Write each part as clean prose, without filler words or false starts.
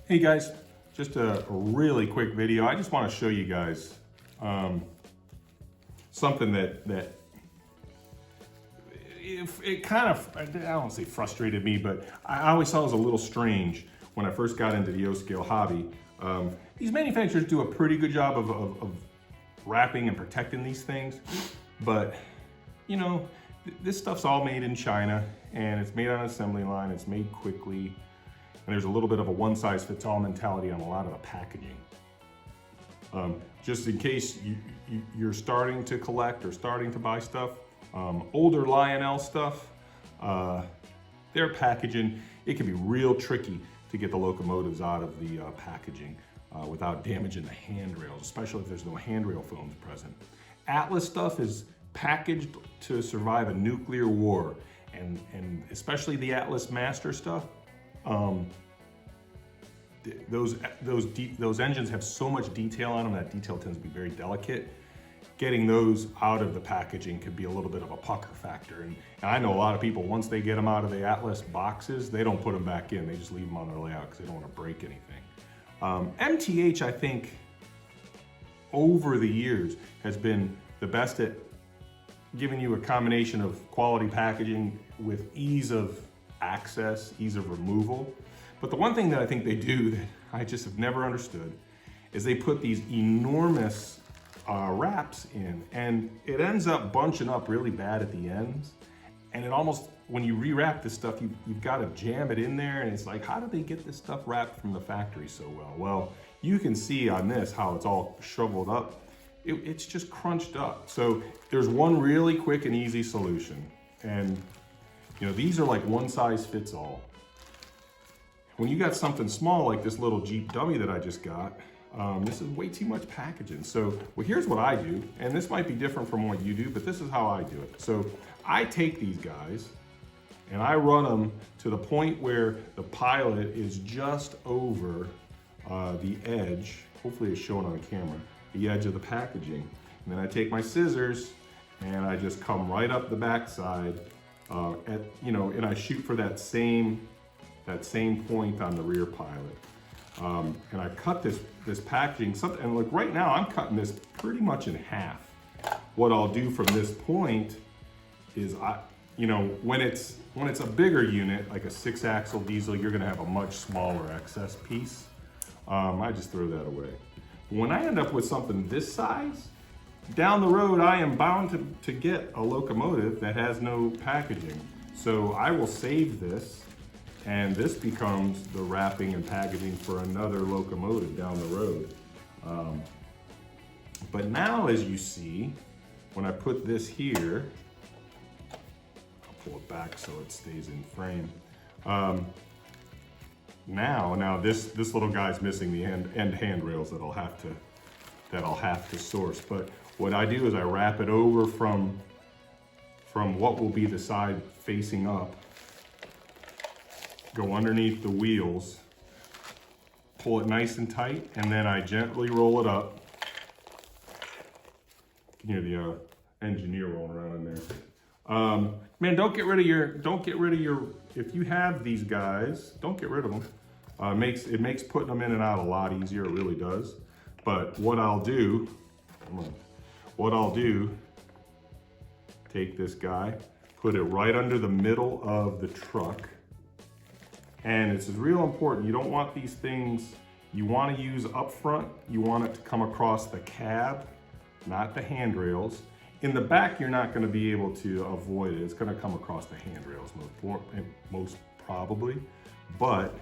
Hey guys, just a really quick video. I just want to show you guys something that it kind of, I don't say frustrated me, but I always thought it was a little strange when I first got into the O-scale hobby. These manufacturers do a pretty good job of wrapping and protecting these things, but you know, this stuff's all made in China and it's made on an assembly line, it's made quickly, and there's a little bit of a one-size-fits-all mentality on a lot of the packaging. Just in case you're starting to collect or starting to buy stuff, older Lionel stuff, their packaging, it can be real tricky to get the locomotives out of the packaging without damaging the handrails, especially if there's no handrail foams present. Atlas stuff is packaged to survive a nuclear war, and especially the Atlas Master stuff. Those engines have so much detail on them, that detail tends to be very delicate. Getting those out of the packaging could be a little bit of a pucker factor. And I know a lot of people, once they get them out of the Atlas boxes, they don't put them back in. They just leave them on their layout because they don't want to break anything. MTH, I think, over the years has been the best at giving you a combination of quality packaging with ease of access, ease of removal. But the one thing that I think they do that I just have never understood is they put these enormous wraps in, and it ends up bunching up really bad at the ends. And it almost, when you rewrap this stuff, you've got to jam it in there, and it's like, how did they get this stuff wrapped from the factory so well? Well, you can see on this how it's all shoveled up. It's just crunched up. So there's one really quick and easy solution. And you know, these are like one size fits all. When you got something small like this little Jeep dummy that I just got, this is way too much packaging. So, well, here's what I do, and this might be different from what you do, but this is how I do it. So I take these guys and I run them to the point where the pilot is just over the edge. Hopefully it's shown on camera, the edge of the packaging. And then I take my scissors and I just come right up the backside and I shoot for that same point on the rear pilot. And I cut this packaging, and like right now I'm cutting this pretty much in half. What I'll do from this point is when it's a bigger unit, like a 6-axle diesel, you're gonna have a much smaller excess piece. I just throw that away. When I end up with something this size, down the road I am bound to get a locomotive that has no packaging. So I will save this, and this becomes the wrapping and packaging for another locomotive down the road. But now, as you see, when I put this here, I'll pull it back so it stays in frame. Now this little guy's missing the end handrails that I'll have to source. But what I do is I wrap it over from what will be the side facing up, go underneath the wheels, pull it nice and tight, and then I gently roll it up. You can hear the engineer rolling around in there. Man, don't get rid of your, if you have these guys, don't get rid of them. It makes putting them in and out a lot easier, it really does. But what I'll do, take this guy, put it right under the middle of the truck. And it's real important, you don't want these things, you want to use up front, you want it to come across the cab, not the handrails. In the back, you're not going to be able to avoid it. It's going to come across the handrails most probably. But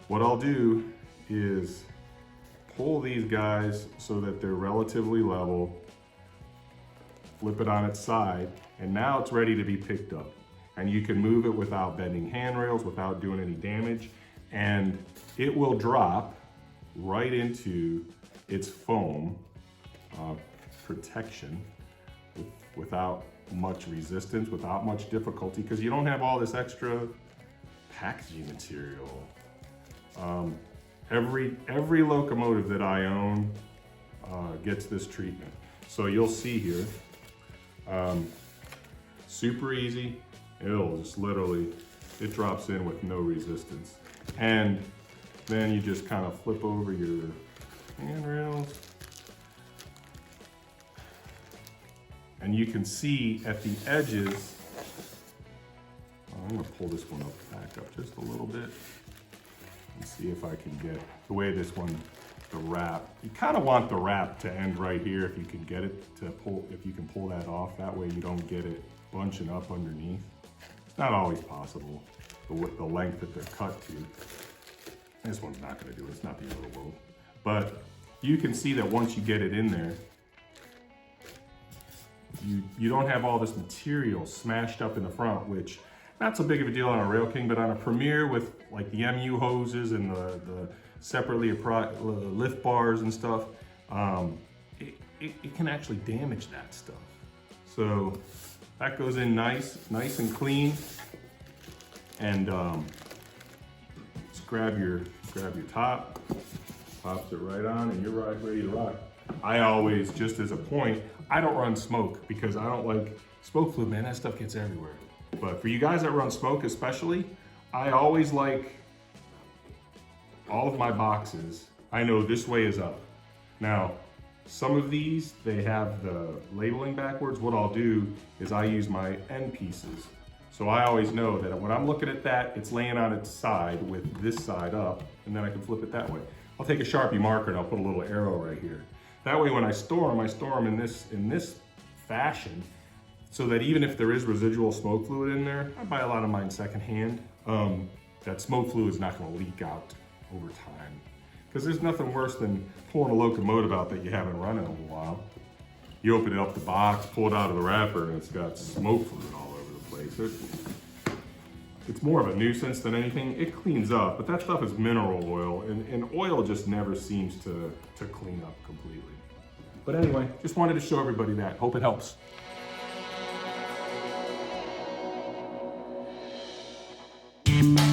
what I'll do is pull these guys so that they're relatively level, flip it on its side, and now it's ready to be picked up. And you can move it without bending handrails, without doing any damage, and it will drop right into its foam protection without much resistance, without much difficulty, because you don't have all this extra packaging material. Every locomotive that I own gets this treatment. So you'll see here, super easy. It'll just literally, it drops in with no resistance. And Then you just kind of flip over your handrails. And you can see at the edges, I'm gonna pull this one back up just a little bit and see if I can get the way this one, the wrap. You kind of want the wrap to end right here if you can get it to pull, if you can pull that off. That way you don't get it bunching up underneath. It's not always possible, the length that they're cut to. This one's not gonna do it, it's not the end of the world. But you can see that once you get it in there, you don't have all this material smashed up in the front, which not so big of a deal on a Rail King, but on a Premier with like the MU hoses and the separately lift bars and stuff, it can actually damage that stuff. So that goes in nice and clean. And just grab your top, pops it right on, and you're ready to rock. I always, just as a point, I don't run smoke because I don't like smoke fluid, man, that stuff gets everywhere. But for you guys that run smoke especially, I always like all of my boxes, I know this way is up. Now, some of these, they have the labeling backwards. What I'll do is I use my end pieces. So I always know that when I'm looking at that, it's laying on its side with this side up, and then I can flip it that way. I'll take a Sharpie marker and I'll put a little arrow right here. That way when I store them in this fashion, so that even if there is residual smoke fluid in there, I buy a lot of mine secondhand, that smoke fluid is not gonna leak out over time. Because there's nothing worse than pulling a locomotive out that you haven't run in a while. You open it up the box, pull it out of the wrapper, and it's got smoke fluid all over the place. It's more of a nuisance than anything. It cleans up, but that stuff is mineral oil, and oil just never seems to clean up completely. But anyway, just wanted to show everybody that. Hope it helps. Bye.